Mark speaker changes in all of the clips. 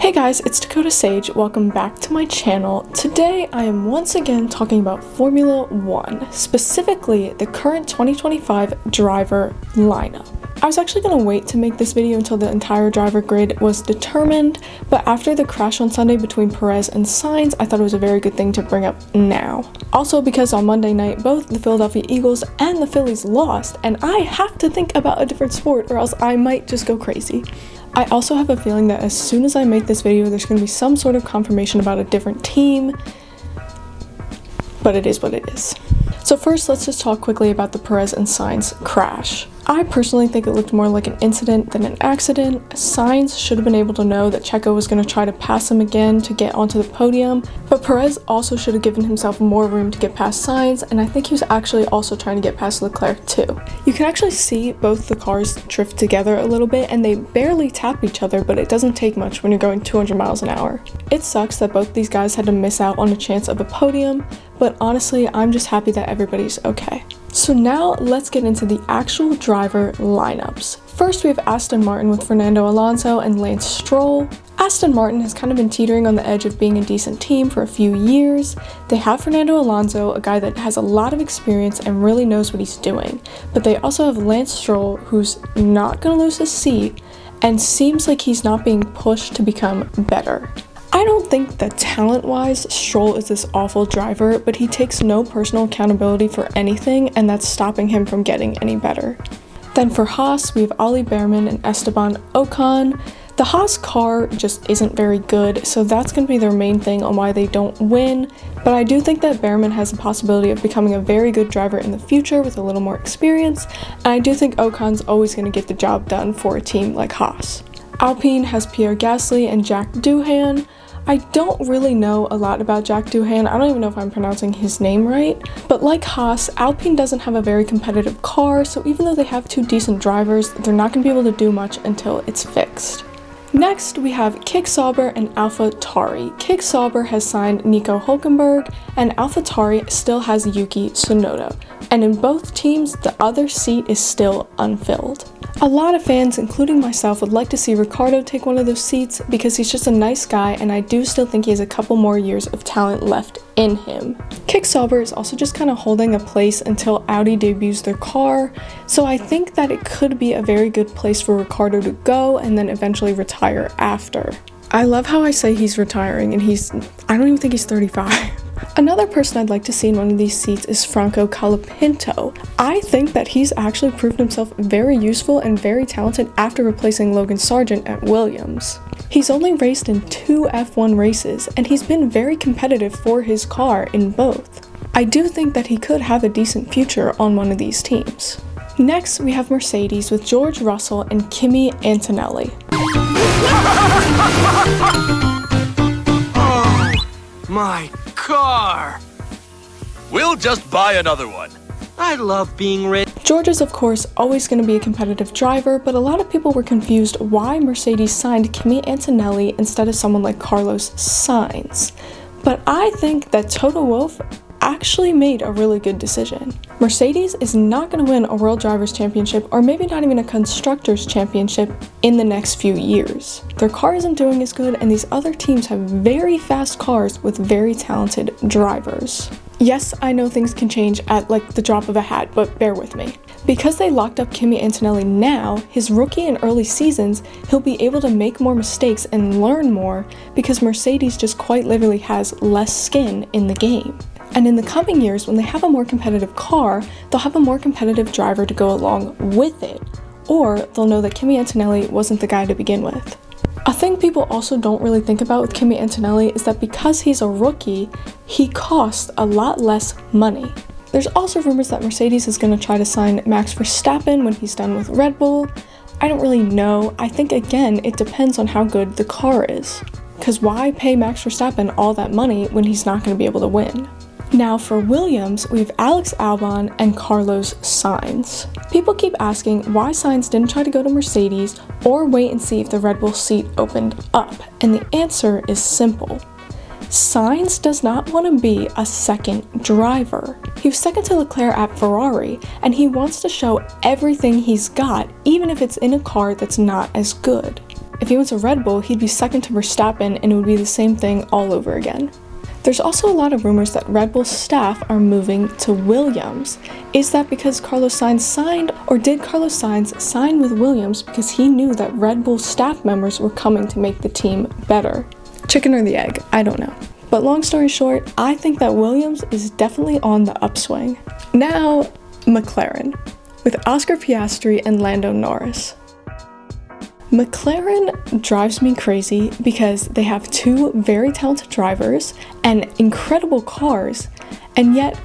Speaker 1: Hey guys, it's Dakota Sage. Welcome back to my channel. Today I am once again talking about Formula 1, specifically the current 2025 driver lineup. I was actually going to wait to make this video until the entire driver grid was determined, but after the crash on Sunday between Perez and Sainz, I thought it was a very good thing to bring up now. Also because on Monday night, both the Philadelphia Eagles and the Phillies lost, and I have to think about a different sport or else I might just go crazy. I also have a feeling that as soon as I make this video, there's going to be some sort of confirmation about a different team, but it is what it is. So first, let's just talk quickly about the Perez and Sainz crash. I personally think it looked more like an incident than an accident. Sainz should have been able to know that Checo was going to try to pass him again to get onto the podium, but Perez also should have given himself more room to get past Sainz, and I think he was actually also trying to get past Leclerc too. You can actually see both the cars drift together a little bit, and they barely tap each other, but it doesn't take much when you're going 200 miles an hour. It sucks that both these guys had to miss out on a chance of a podium, but honestly, I'm just happy that everybody's okay. So now let's get into the actual driver lineups. First, we have Aston Martin with Fernando Alonso and Lance Stroll. Aston Martin has kind of been teetering on the edge of being a decent team for a few years. They have Fernando Alonso, a guy that has a lot of experience and really knows what he's doing. But they also have Lance Stroll, who's not going to lose his seat and seems like he's not being pushed to become better. I don't think that talent-wise, Stroll is this awful driver, but he takes no personal accountability for anything, and that's stopping him from getting any better. Then for Haas, we have Ollie Behrman and Esteban Ocon. The Haas car just isn't very good, so that's going to be their main thing on why they don't win, but I do think that Behrman has the possibility of becoming a very good driver in the future with a little more experience, and I do think Ocon's always going to get the job done for a team like Haas. Alpine has Pierre Gasly and Jack Doohan. I don't really know a lot about Jack Doohan. I don't even know if I'm pronouncing his name right. But like Haas, Alpine doesn't have a very competitive car, so even though they have two decent drivers, they're not going to be able to do much until it's fixed. Next, we have Kik Sauber and AlphaTauri. Kik Sauber has signed Nico Hülkenberg, and AlphaTauri still has Yuki Tsunoda. And in both teams, the other seat is still unfilled. A lot of fans, including myself, would like to see Ricciardo take one of those seats because he's just a nice guy, and I do still think he has a couple more years of talent left in him. Kik Sauber is also just kind of holding a place until Audi debuts their car, so I think that it could be a very good place for Ricciardo to go and then eventually retire after. I love how I say he's retiring and I don't even think he's 35. Another person I'd like to see in one of these seats is Franco Colapinto. I think that he's actually proved himself very useful and very talented after replacing Logan Sargent at Williams. He's only raced in 2 F1 races, and he's been very competitive for his car in both. I do think that he could have a decent future on one of these teams. Next, we have Mercedes with George Russell and Kimi Antonelli.
Speaker 2: Oh, my car!
Speaker 3: We'll just buy another one.
Speaker 2: I love being rich.
Speaker 1: George is of course always going to be a competitive driver, but a lot of people were confused why Mercedes signed Kimi Antonelli instead of someone like Carlos Sainz. But I think that Toto Wolff actually made a really good decision. Mercedes is not going to win a World Drivers' Championship, or maybe not even a Constructors' Championship, in the next few years. Their car isn't doing as good, and these other teams have very fast cars with very talented drivers. Yes, I know things can change at like the drop of a hat, but bear with me. Because they locked up Kimi Antonelli now, his rookie and early seasons, he'll be able to make more mistakes and learn more because Mercedes just quite literally has less skin in the game. And in the coming years, when they have a more competitive car, they'll have a more competitive driver to go along with it. Or they'll know that Kimi Antonelli wasn't the guy to begin with. A thing people also don't really think about with Kimi Antonelli is that because he's a rookie, he costs a lot less money. There's also rumors that Mercedes is going to try to sign Max Verstappen when he's done with Red Bull. I don't really know. I think again, it depends on how good the car is. Because why pay Max Verstappen all that money when he's not going to be able to win? Now for Williams, we have Alex Albon and Carlos Sainz. People keep asking why Sainz didn't try to go to Mercedes or wait and see if the Red Bull seat opened up, and the answer is simple. Sainz does not want to be a second driver. He was second to Leclerc at Ferrari, and he wants to show everything he's got, even if it's in a car that's not as good. If he went to Red Bull, he'd be second to Verstappen and it would be the same thing all over again. There's also a lot of rumors that Red Bull staff are moving to Williams. Is that because Carlos Sainz signed, or did Carlos Sainz sign with Williams because he knew that Red Bull staff members were coming to make the team better? Chicken or the egg, I don't know. But long story short, I think that Williams is definitely on the upswing. Now, McLaren, with Oscar Piastri and Lando Norris. McLaren drives me crazy because they have two very talented drivers and incredible cars, and yet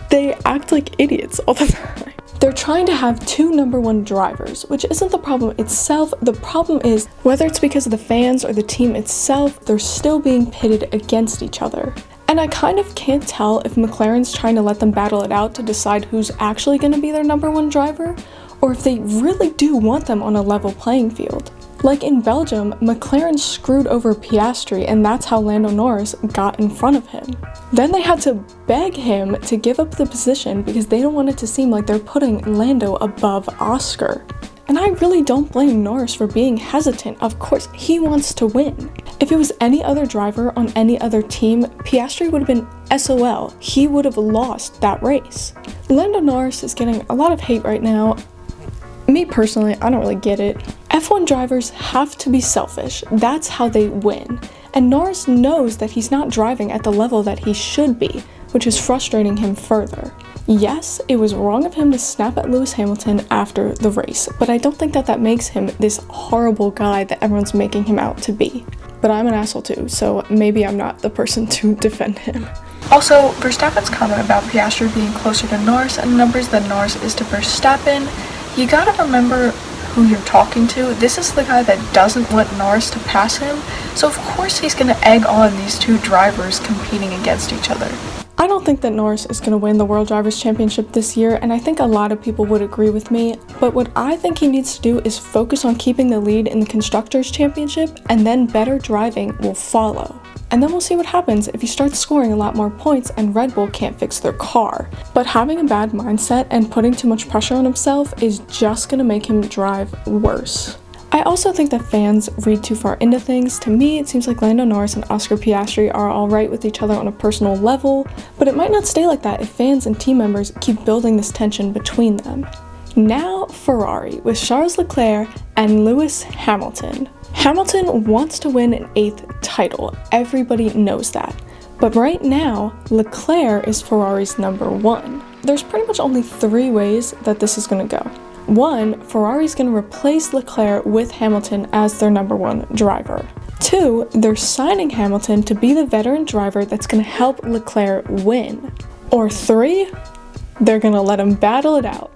Speaker 1: they act like idiots all the time. They're trying to have two number one drivers, which isn't the problem itself. The problem is, whether it's because of the fans or the team itself, they're still being pitted against each other. And I kind of can't tell if McLaren's trying to let them battle it out to decide who's actually going to be their number one driver, or if they really do want them on a level playing field. Like in Belgium, McLaren screwed over Piastri, and that's how Lando Norris got in front of him. Then they had to beg him to give up the position because they don't want it to seem like they're putting Lando above Oscar. And I really don't blame Norris for being hesitant. Of course, he wants to win. If it was any other driver on any other team, Piastri would have been SOL. He would have lost that race. Lando Norris is getting a lot of hate right now. Me personally, I don't really get it. F1 drivers have to be selfish. That's how they win. And Norris knows that he's not driving at the level that he should be, which is frustrating him further. Yes, it was wrong of him to snap at Lewis Hamilton after the race, but I don't think that that makes him this horrible guy that everyone's making him out to be. But I'm an asshole too, so maybe I'm not the person to defend him. Also, Verstappen's comment about Piastri being closer to Norris and numbers than Norris is to Verstappen, you gotta remember who you're talking to. This is the guy that doesn't want Norris to pass him, so of course he's gonna egg on these two drivers competing against each other. I don't think that Norris is going to win the World Drivers' Championship this year, and I think a lot of people would agree with me, but what I think he needs to do is focus on keeping the lead in the Constructors' Championship, and then better driving will follow. And then we'll see what happens if he starts scoring a lot more points and Red Bull can't fix their car. But having a bad mindset and putting too much pressure on himself is just going to make him drive worse. I also think that fans read too far into things. To me, it seems like Lando Norris and Oscar Piastri are alright with each other on a personal level, but it might not stay like that if fans and team members keep building this tension between them. Now, Ferrari, with Charles Leclerc and Lewis Hamilton. Hamilton wants to win an 8th title, everybody knows that. But right now, Leclerc is Ferrari's number 1. There's pretty much only 3 ways that this is going to go. 1, Ferrari's going to replace Leclerc with Hamilton as their number 1 driver. 2, they're signing Hamilton to be the veteran driver that's going to help Leclerc win. Or 3, they're going to let him battle it out.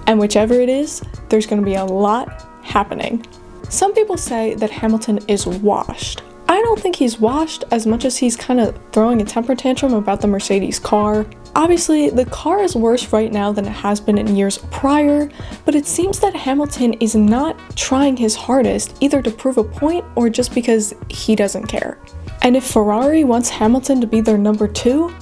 Speaker 1: And whichever it is, there's going to be a lot happening. Some people say that Hamilton is washed. I don't think he's washed as much as he's kind of throwing a temper tantrum about the Mercedes car. Obviously, the car is worse right now than it has been in years prior, but it seems that Hamilton is not trying his hardest either to prove a point or just because he doesn't care. And if Ferrari wants Hamilton to be their number 2,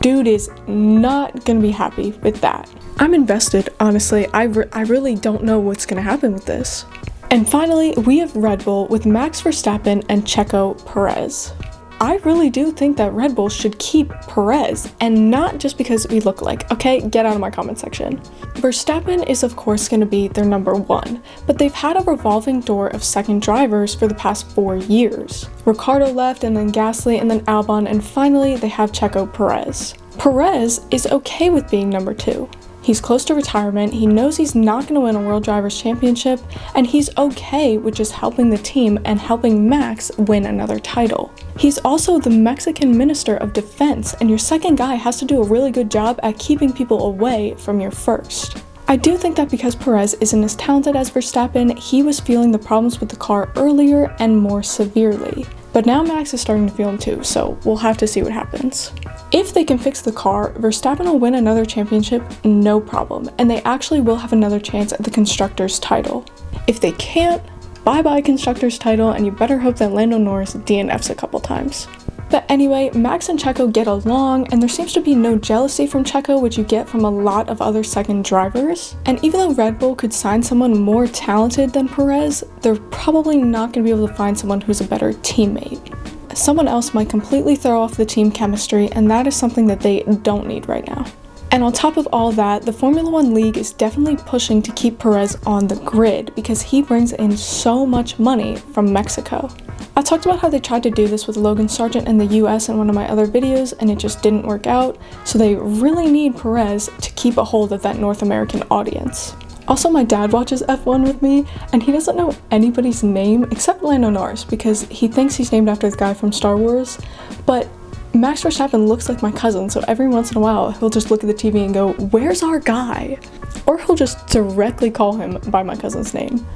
Speaker 1: dude is not gonna be happy with that. I'm invested, honestly. I really don't know what's gonna happen with this. And finally, we have Red Bull with Max Verstappen and Checo Perez. I really do think that Red Bull should keep Perez, and not just because we look alike, okay? Get out of my comment section. Verstappen is of course going to be their number 1, but they've had a revolving door of second drivers for the past 4 years. Ricciardo left, and then Gasly, and then Albon, and finally they have Checo Perez. Perez is okay with being number 2. He's close to retirement, he knows he's not going to win a World Drivers' Championship, and he's okay with just helping the team and helping Max win another title. He's also the Mexican Minister of Defense, and your second guy has to do a really good job at keeping people away from your first. I do think that because Perez isn't as talented as Verstappen, he was feeling the problems with the car earlier and more severely. But now Max is starting to feel them too, so we'll have to see what happens. If they can fix the car, Verstappen will win another championship, no problem, and they actually will have another chance at the Constructors' title. If they can't, bye-bye Constructors' title, and you better hope that Lando Norris DNFs a couple times. But anyway, Max and Checo get along, and there seems to be no jealousy from Checo, which you get from a lot of other second drivers. And even though Red Bull could sign someone more talented than Perez, they're probably not going to be able to find someone who's a better teammate. Someone else might completely throw off the team chemistry, and that is something that they don't need right now. And on top of all that, the Formula One League is definitely pushing to keep Perez on the grid because he brings in so much money from Mexico. I talked about how they tried to do this with Logan Sargent in the US in one of my other videos and it just didn't work out, so they really need Perez to keep a hold of that North American audience. Also, my dad watches F1 with me, and he doesn't know anybody's name except Lando Norris because he thinks he's named after the guy from Star Wars, but Max Verstappen looks like my cousin, so every once in a while he'll just look at the TV and go, "Where's our guy?" Or he'll just directly call him by my cousin's name.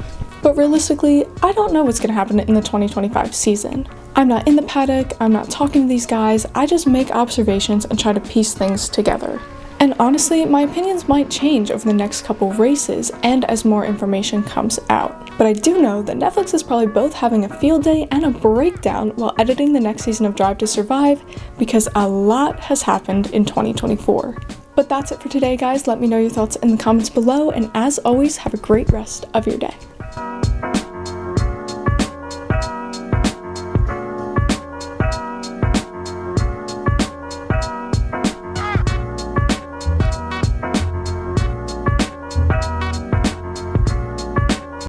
Speaker 1: But realistically, I don't know what's going to happen in the 2025 season. I'm not in the paddock, I'm not talking to these guys, I just make observations and try to piece things together. And honestly, my opinions might change over the next couple races and as more information comes out. But I do know that Netflix is probably both having a field day and a breakdown while editing the next season of Drive to Survive because a lot has happened in 2024. But that's it for today, guys. Let me know your thoughts in the comments below, and as always, have a great rest of your day.